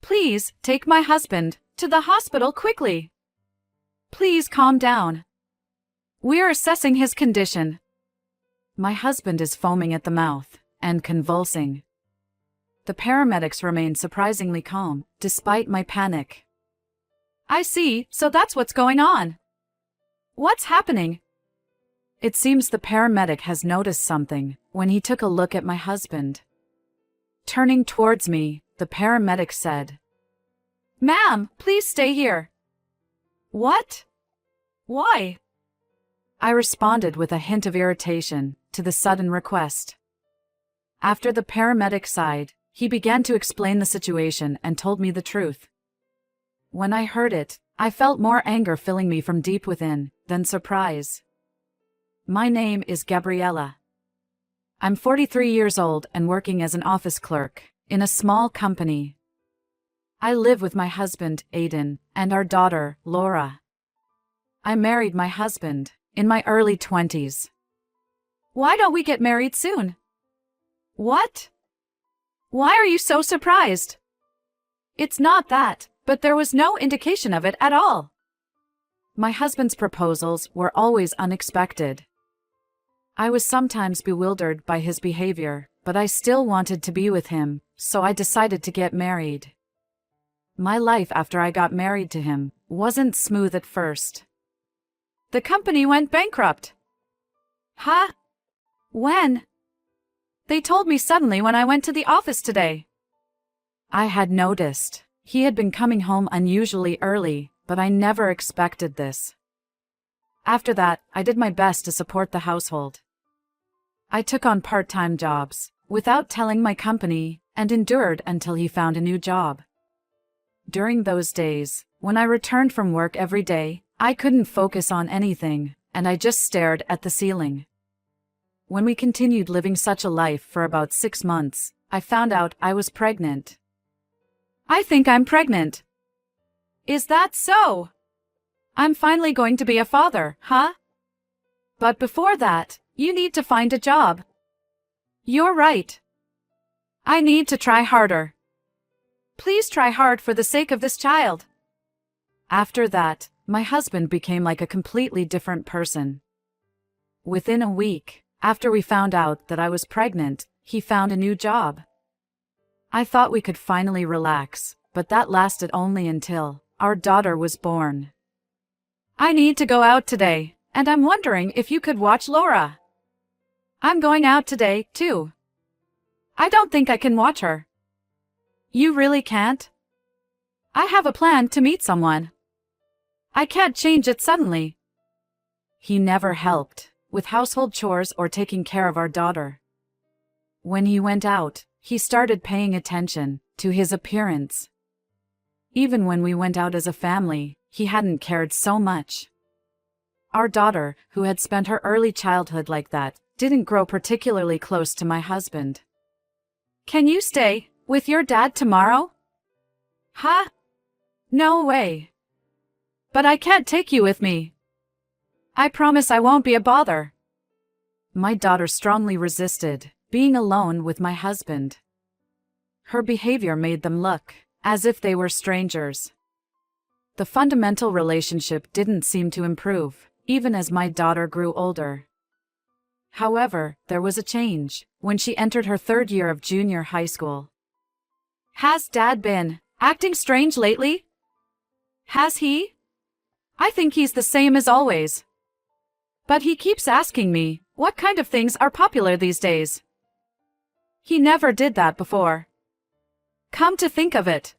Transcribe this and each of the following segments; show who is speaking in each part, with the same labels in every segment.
Speaker 1: Please take my husband to the hospital quickly. Please calm down. We're assessing his condition. My husband is foaming at the mouth and convulsing. The paramedics remain surprisingly calm, despite my panic. I see, so that's what's going on. What's happening? It seems the paramedic has noticed something when he took a look at my husband. Turning towards me, the paramedic said, "Ma'am, please stay here." What? Why? I responded with a hint of irritation to the sudden request. After the paramedic sighed, he began to explain the situation and told me the truth. When I heard it, I felt more anger filling me from deep within than surprise. My name is Gabriella. I'm 43 years old and working as an office clerk in a small company. I live with my husband, Aiden, and our daughter, Laura. I married my husband in my early 20s. Why don't we get married soon? What? Why are you so surprised? It's not that, but there was no indication of it at all. My husband's proposals were always unexpected. I was sometimes bewildered by his behavior, but I still wanted to be with him, so I decided to get married. My life after I got married to him wasn't smooth at first. The company went bankrupt. Huh? When? They told me suddenly when I went to the office today. I had noticed he had been coming home unusually early, but I never expected this. After that, I did my best to support the household. I took on part-time jobs without telling my company and endured until he found a new job. During those days, when I returned from work every day, I couldn't focus on anything, and I just stared at the ceiling. When we continued living such a life for about 6 months, I found out I was pregnant. I think I'm pregnant. Is that so? I'm finally going to be a father, huh? But before that, you need to find a job. You're right. I need to try harder. Please try hard for the sake of this child. After that, my husband became like a completely different person. Within a week, after we found out that I was pregnant, he found a new job. I thought we could finally relax, but that lasted only until our daughter was born. I need to go out today, and I'm wondering if you could watch Laura. I'm going out today, too. I don't think I can watch her. You really can't? I have a plan to meet someone. I can't change it suddenly. He never helped with household chores or taking care of our daughter. When he went out, he started paying attention to his appearance. Even when we went out as a family, he hadn't cared so much. Our daughter, who had spent her early childhood like that, didn't grow particularly close to my husband. Can you stay with your dad tomorrow? Huh? No way. But I can't take you with me. I promise I won't be a bother. My daughter strongly resisted being alone with my husband. Her behavior made them look as if they were strangers. The fundamental relationship didn't seem to improve, even as my daughter grew older. However, there was a change when she entered her 3rd year of junior high school. Has Dad been acting strange lately? Has he? I think he's the same as always. But he keeps asking me what kind of things are popular these days. He never did that before. Come to think of it.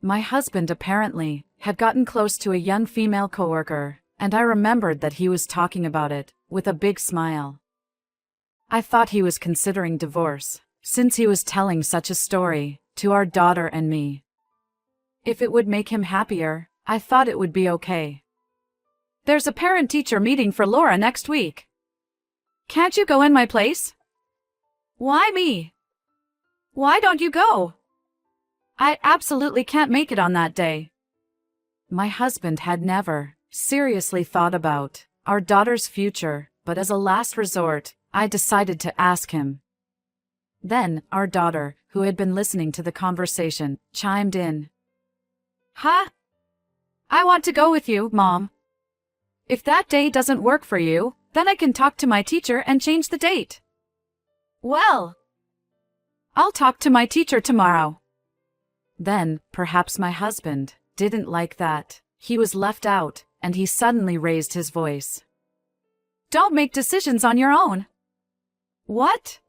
Speaker 1: My husband apparently had gotten close to a young female coworker, and I remembered that he was talking about it with a big smile. I thought he was considering divorce, since he was telling such a story to our daughter and me. If it would make him happier, I thought it would be okay. There's a parent-teacher meeting for Laura next week. Can't you go in my place? Why me? Why don't you go? I absolutely can't make it on that day. My husband had never seriously thought about our daughter's future, but as a last resort, I decided to ask him. Then, our daughter, who had been listening to the conversation, chimed in. Huh? I want to go with you, Mom. If that day doesn't work for you, then I can talk to my teacher and change the date. Well, I'll talk to my teacher tomorrow. Then, perhaps my husband didn't like that. He was left out, and he suddenly raised his voice. Don't make decisions on your own. What?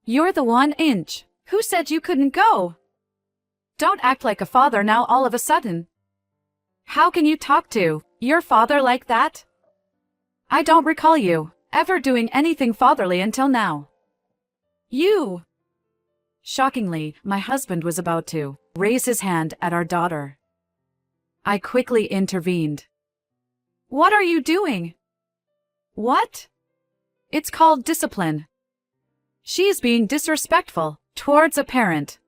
Speaker 1: You're the 1-inch. Who said you couldn't go? Don't act like a father now all of a sudden. How can you talk to your father like that? I don't recall you ever doing anything fatherly until now. You! Shockingly, my husband was about to raise his hand at our daughter. I quickly intervened. What are you doing? What? It's called discipline. She's being disrespectful towards a parent.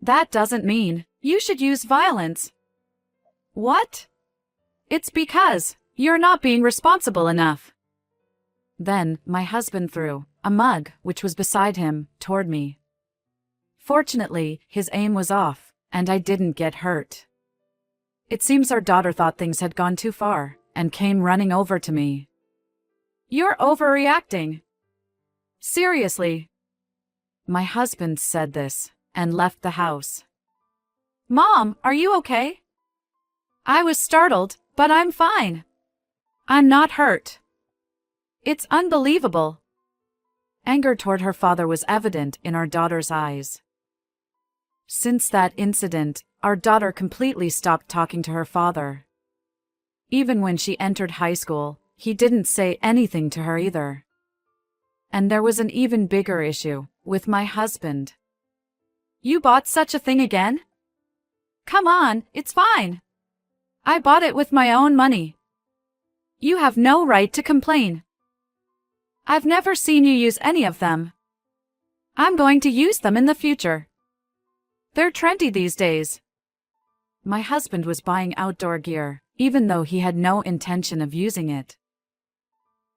Speaker 1: That doesn't mean you should use violence. What? It's because you're not being responsible enough. Then, my husband threw a mug, which was beside him, toward me. Fortunately, his aim was off, and I didn't get hurt. It seems our daughter thought things had gone too far, and came running over to me. You're overreacting. Seriously. My husband said this, and left the house. Mom, are you okay? I was startled, but I'm fine. I'm not hurt. It's unbelievable. Anger toward her father was evident in our daughter's eyes. Since that incident, our daughter completely stopped talking to her father. Even when she entered high school, he didn't say anything to her either. And there was an even bigger issue with my husband. You bought such a thing again? Come on, it's fine. I bought it with my own money. You have no right to complain. I've never seen you use any of them. I'm going to use them in the future. They're trendy these days. My husband was buying outdoor gear, even though he had no intention of using it.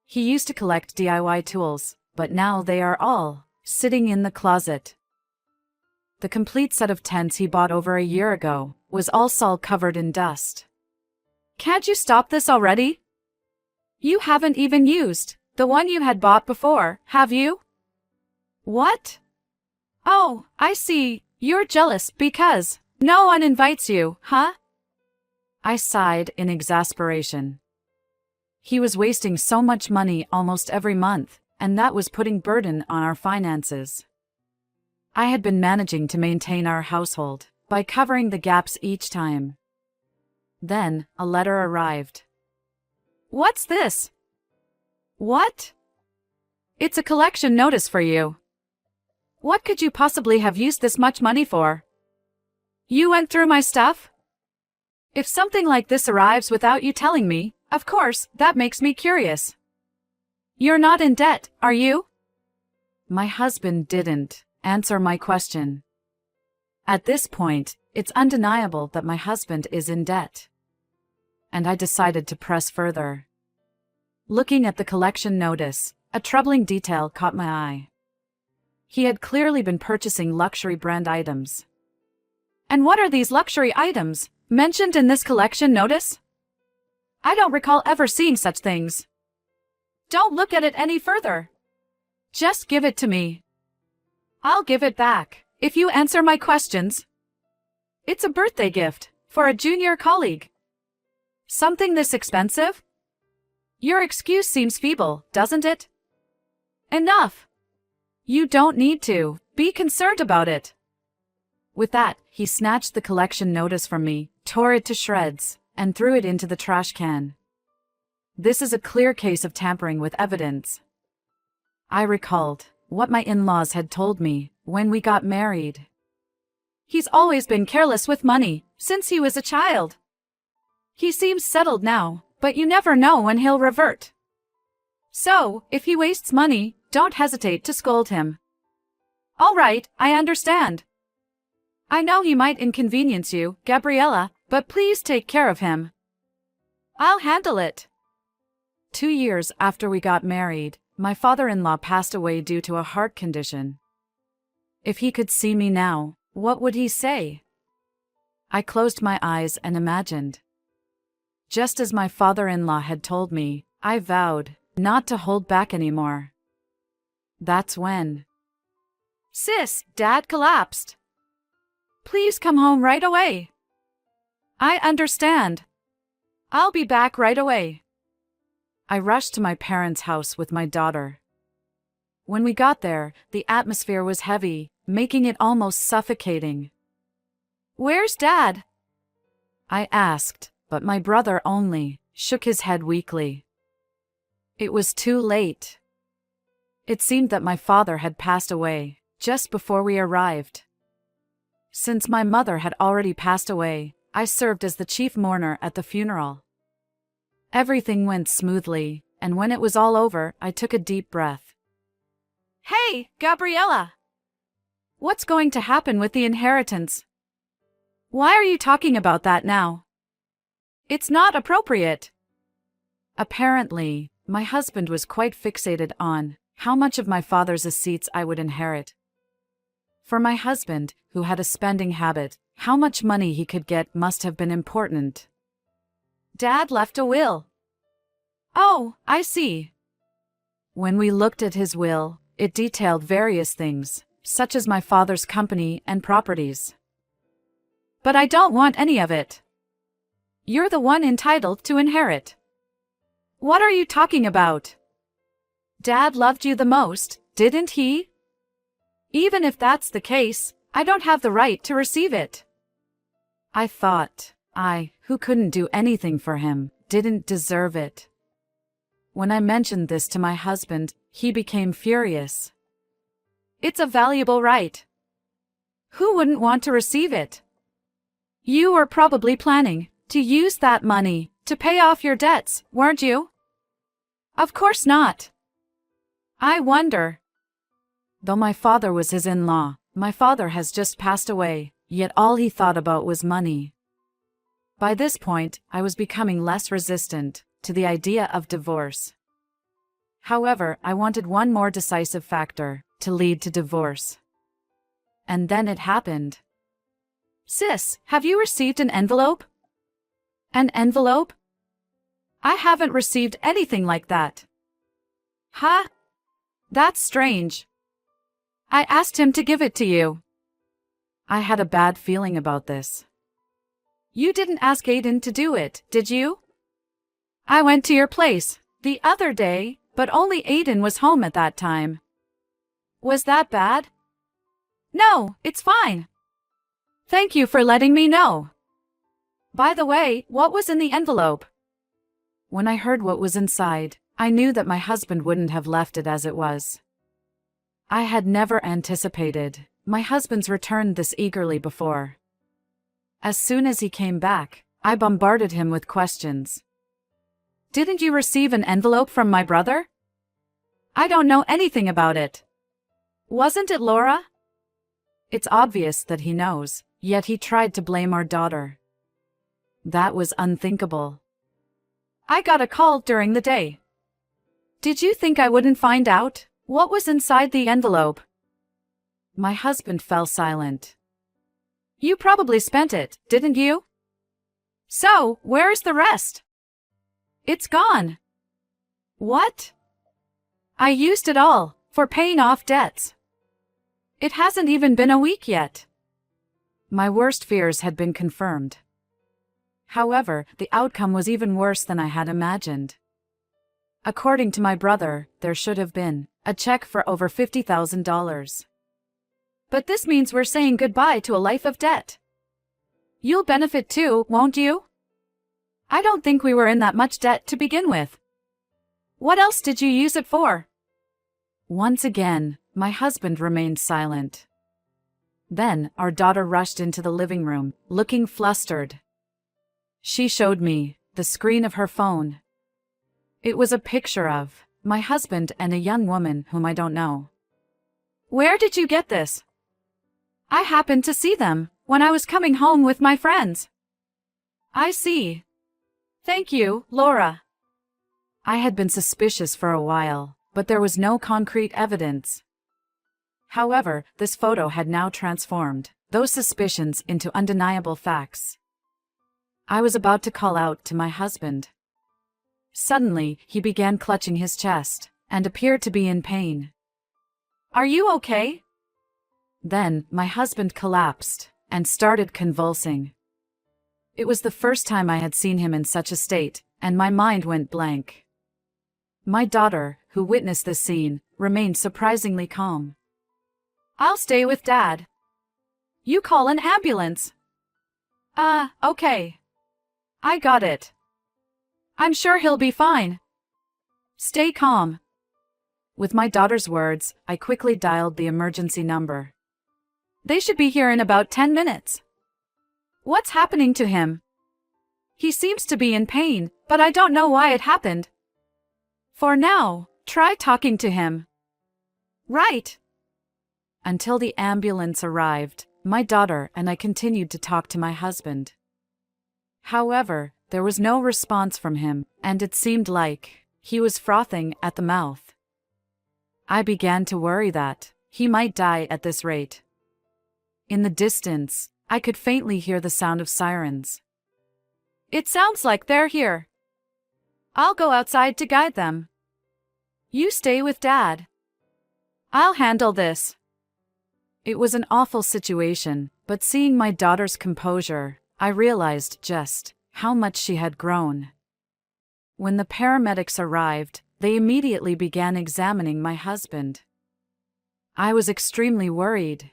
Speaker 1: He used to collect DIY tools, but now they are all sitting in the closet. The complete set of tents he bought over a year ago was all covered in dust. Can't you stop this already? You haven't even used the one you had bought before, have you? What? Oh, I see. You're jealous because no one invites you, huh? I sighed in exasperation. He was wasting so much money almost every month, and that was putting burden on our finances. I had been managing to maintain our household by covering the gaps each time. Then, a letter arrived. What's this? What? It's a collection notice for you. What could you possibly have used this much money for? You went through my stuff? If something like this arrives without you telling me, of course, that makes me curious. You're not in debt, are you? My husband didn't answer my question. At this point, it's undeniable that my husband is in debt. And I decided to press further. Looking at the collection notice, a troubling detail caught my eye. He had clearly been purchasing luxury brand items. And what are these luxury items mentioned in this collection notice? I don't recall ever seeing such things. Don't look at it any further. Just give it to me. I'll give it back if you answer my questions. It's a birthday gift for a junior colleague. Something this expensive? Your excuse seems feeble, doesn't it? Enough. You don't need to be concerned about it. With that, he snatched the collection notice from me, tore it to shreds, and threw it into the trash can. This is a clear case of tampering with evidence. I recalled what my in-laws had told me when we got married. He's always been careless with money since he was a child. He seems settled now, but you never know when he'll revert. So, if he wastes money, don't hesitate to scold him. All right, I understand. I know he might inconvenience you, Gabriella, but please take care of him. I'll handle it. 2 years after we got married, my father-in-law passed away due to a heart condition. If he could see me now, what would he say? I closed my eyes and imagined. Just as my father-in-law had told me, I vowed not to hold back anymore. That's when. Sis, Dad collapsed. Please come home right away. I understand. I'll be back right away. I rushed to my parents' house with my daughter. When we got there, the atmosphere was heavy, making it almost suffocating. Where's Dad? I asked, but my brother only shook his head weakly. It was too late. It seemed that my father had passed away just before we arrived. Since my mother had already passed away, I served as the chief mourner at the funeral. Everything went smoothly, and when it was all over, I took a deep breath. Hey, Gabriella! What's going to happen with the inheritance? Why are you talking about that now? It's not appropriate. Apparently, my husband was quite fixated on how much of my father's estates I would inherit. For my husband, who had a spending habit, how much money he could get must have been important. Dad left a will. Oh, I see. When we looked at his will, it detailed various things, such as my father's company and properties. But I don't want any of it. You're the one entitled to inherit. What are you talking about? Dad loved you the most, didn't he? Even if that's the case, I don't have the right to receive it. I thought, who couldn't do anything for him, didn't deserve it. When I mentioned this to my husband, he became furious. It's a valuable right. Who wouldn't want to receive it? You were probably planning to use that money to pay off your debts, weren't you? Of course not. I wonder. Though my father was his in-law, my father has just passed away, yet all he thought about was money. By this point, I was becoming less resistant to the idea of divorce. However, I wanted one more decisive factor to lead to divorce. And then it happened. Sis, have you received an envelope? An envelope? I haven't received anything like that. Huh? That's strange. I asked him to give it to you. I had a bad feeling about this. You didn't ask Aiden to do it, did you? I went to your place the other day, but only Aiden was home at that time. Was that bad? No, it's fine. Thank you for letting me know. By the way, what was in the envelope? When I heard what was inside, I knew that my husband wouldn't have left it as it was. I had never anticipated my husband's return this eagerly before. As soon as he came back, I bombarded him with questions. Didn't you receive an envelope from my brother? I don't know anything about it. Wasn't it Laura? It's obvious that he knows, yet he tried to blame our daughter. That was unthinkable. I got a call during the day. Did you think I wouldn't find out what was inside the envelope? My husband fell silent. You probably spent it, didn't you? So, where's the rest? It's gone. What? I used it all for paying off debts. It hasn't even been a week yet. My worst fears had been confirmed. However, the outcome was even worse than I had imagined. According to my brother, there should have been a check for over $50,000. But this means we're saying goodbye to a life of debt. You'll benefit too, won't you? I don't think we were in that much debt to begin with. What else did you use it for? Once again, my husband remained silent. Then, our daughter rushed into the living room, looking flustered. She showed me the screen of her phone. It was a picture of my husband and a young woman whom I don't know. Where did you get this? I happened to see them when I was coming home with my friends. I see. Thank you, Laura. I had been suspicious for a while, but there was no concrete evidence. However, this photo had now transformed those suspicions into undeniable facts. I was about to call out to my husband. Suddenly, he began clutching his chest and appeared to be in pain. "Are you okay?" Then, my husband collapsed and started convulsing. It was the first time I had seen him in such a state, and my mind went blank. My daughter, who witnessed this scene, remained surprisingly calm. "I'll stay with Dad. You call an ambulance." Okay. I got it. I'm sure he'll be fine. Stay calm." With my daughter's words, I quickly dialed the emergency number. "They should be here in about 10 minutes. What's happening to him? He seems to be in pain, but I don't know why it happened. For now, try talking to him." "Right." Until the ambulance arrived, my daughter and I continued to talk to my husband. However, there was no response from him, and it seemed like he was frothing at the mouth. I began to worry that he might die at this rate. In the distance, I could faintly hear the sound of sirens. "It sounds like they're here. I'll go outside to guide them. You stay with Dad. I'll handle this." It was an awful situation, but seeing my daughter's composure, I realized just how much she had grown. When the paramedics arrived, they immediately began examining my husband. I was extremely worried.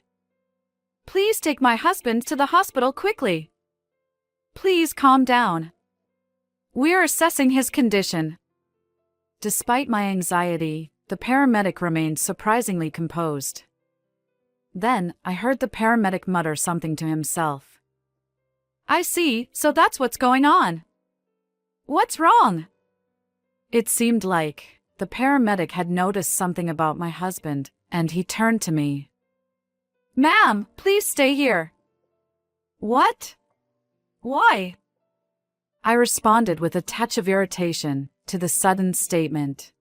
Speaker 1: "Please take my husband to the hospital quickly. Please calm down. We're assessing his condition." Despite my anxiety, the paramedic remained surprisingly composed. Then, I heard the paramedic mutter something to himself. "I see, so that's what's going on. What's wrong?" It seemed like the paramedic had noticed something about my husband, and he turned to me. "Ma'am, please stay here." "What? Why?" I responded with a touch of irritation to the sudden statement.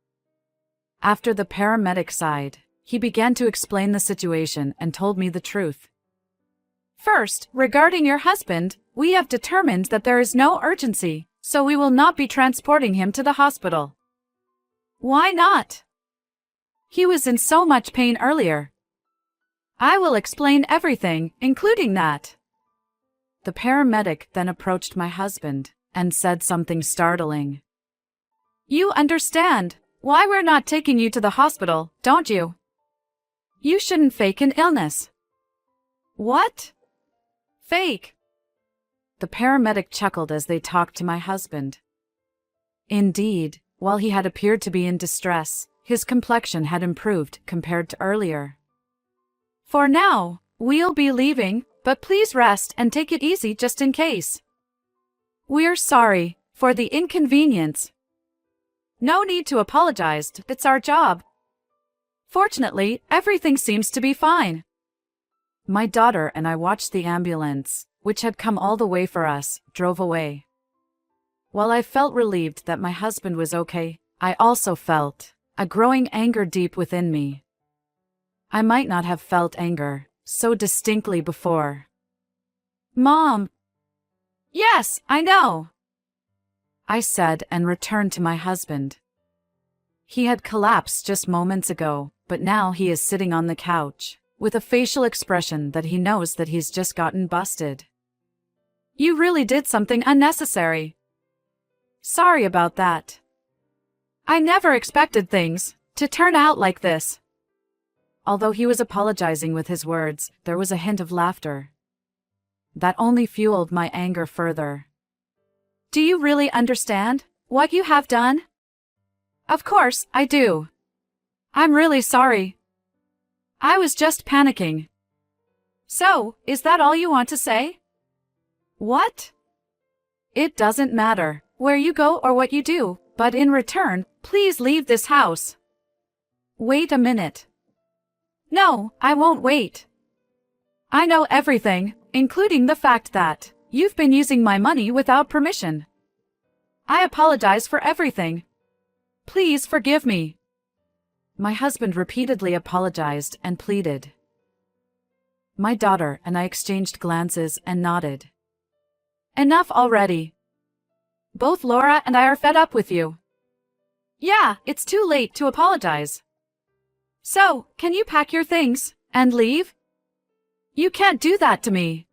Speaker 1: After the paramedic sighed, he began to explain the situation and told me the truth. "First, regarding your husband, we have determined that there is no urgency, so we will not be transporting him to the hospital." "Why not?" "He was in so much pain earlier." "I will explain everything, including that." The paramedic then approached my husband and said something startling. "You understand why we're not taking you to the hospital, don't you? You shouldn't fake an illness." "What? Fake?" The paramedic chuckled as they talked to my husband. Indeed, while he had appeared to be in distress, his complexion had improved compared to earlier. "For now, we'll be leaving, but please rest and take it easy just in case. We're sorry for the inconvenience." "No need to apologize, it's our job. Fortunately, everything seems to be fine." My daughter and I watched the ambulance, which had come all the way for us, drove away. While I felt relieved that my husband was okay, I also felt a growing anger deep within me. I might not have felt anger so distinctly before. "Mom." "Yes, I know," I said and returned to my husband. He had collapsed just moments ago, but now he is sitting on the couch, with a facial expression that he knows that he's just gotten busted. "You really did something unnecessary. Sorry about that. I never expected things to turn out like this." Although he was apologizing with his words, there was a hint of laughter. That only fueled my anger further. "Do you really understand what you have done?" "Of course, I do. I'm really sorry. I was just panicking." "So, is that all you want to say?" "What?" "It doesn't matter where you go or what you do, but in return, please leave this house." "Wait a minute." "No, I won't wait. I know everything, including the fact that you've been using my money without permission. I apologize for everything. Please forgive me." My husband repeatedly apologized and pleaded. My daughter and I exchanged glances and nodded. Enough already. Both Laura and I are fed up with you. Yeah, it's too late to apologize. So, can you pack your things and leave? You can't do that to me.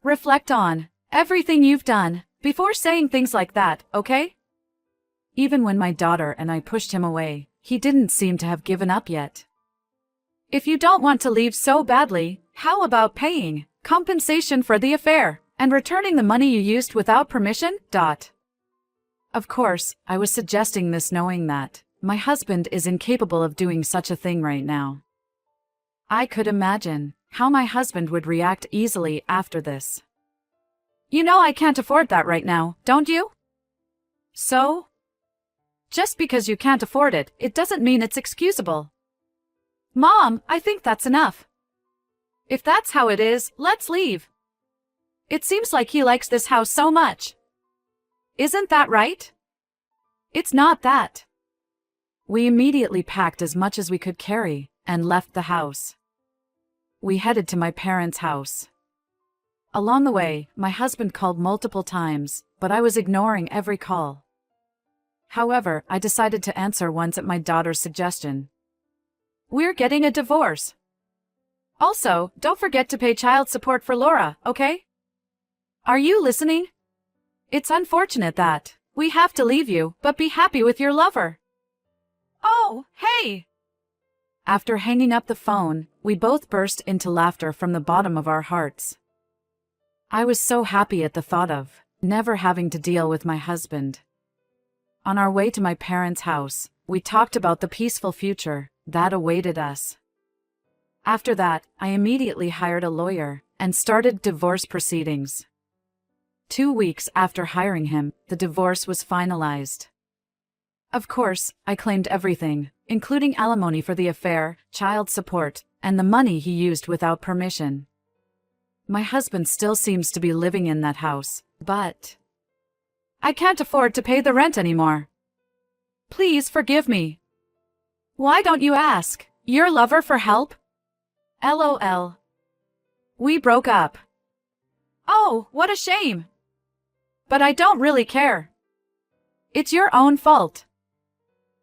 Speaker 1: Reflect on everything you've done before saying things like that, okay? Even when my daughter and I pushed him away, he didn't seem to have given up yet. If you don't want to leave so badly, how about paying compensation for the affair and returning the money you used without permission? Of course, I was suggesting this knowing that my husband is incapable of doing such a thing right now. I could imagine how my husband would react easily after this. You know I can't afford that right now, don't you? So? Just because you can't afford it, it doesn't mean it's excusable. Mom, I think that's enough. If that's how it is, let's leave. It seems like he likes this house so much. Isn't that right? It's not that. We immediately packed as much as we could carry and left the house. We headed to my parents' house. Along the way, my husband called multiple times, but I was ignoring every call. However, I decided to answer once at my daughter's suggestion. We're getting a divorce. Also, don't forget to pay child support for Laura, okay? Are you listening? It's unfortunate that we have to leave you, but be happy with your lover. Oh, hey! After hanging up the phone, we both burst into laughter from the bottom of our hearts. I was so happy at the thought of never having to deal with my husband. On our way to my parents' house, we talked about the peaceful future that awaited us. After that, I immediately hired a lawyer and started divorce proceedings. 2 weeks after hiring him, the divorce was finalized. Of course, I claimed everything, including alimony for the affair, child support, and the money he used without permission. My husband still seems to be living in that house, but I can't afford to pay the rent anymore. Please forgive me. Why don't you ask your lover for help? LOL. We broke up. Oh, what a shame. But I don't really care. It's your own fault.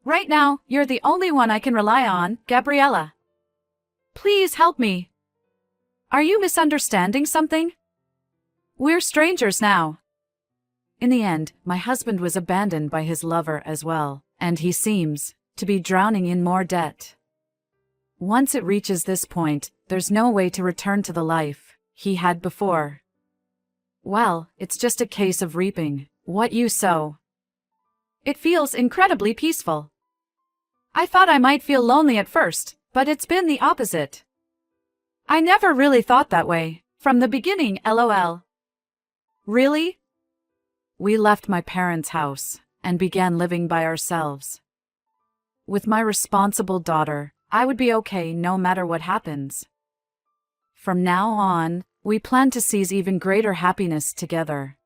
Speaker 1: Right now, you're the only one I can rely on, Gabriella. Please help me. Are you misunderstanding something? We're strangers now. In the end, my husband was abandoned by his lover as well, and he seems to be drowning in more debt. Once it reaches this point, there's no way to return to the life he had before. Well, it's just a case of reaping what you sow. It feels incredibly peaceful. I thought I might feel lonely at first, but it's been the opposite. I never really thought that way from the beginning, LOL. Really? We left my parents' house and began living by ourselves. With my responsible daughter, I would be okay no matter what happens. From now on, we plan to seize even greater happiness together.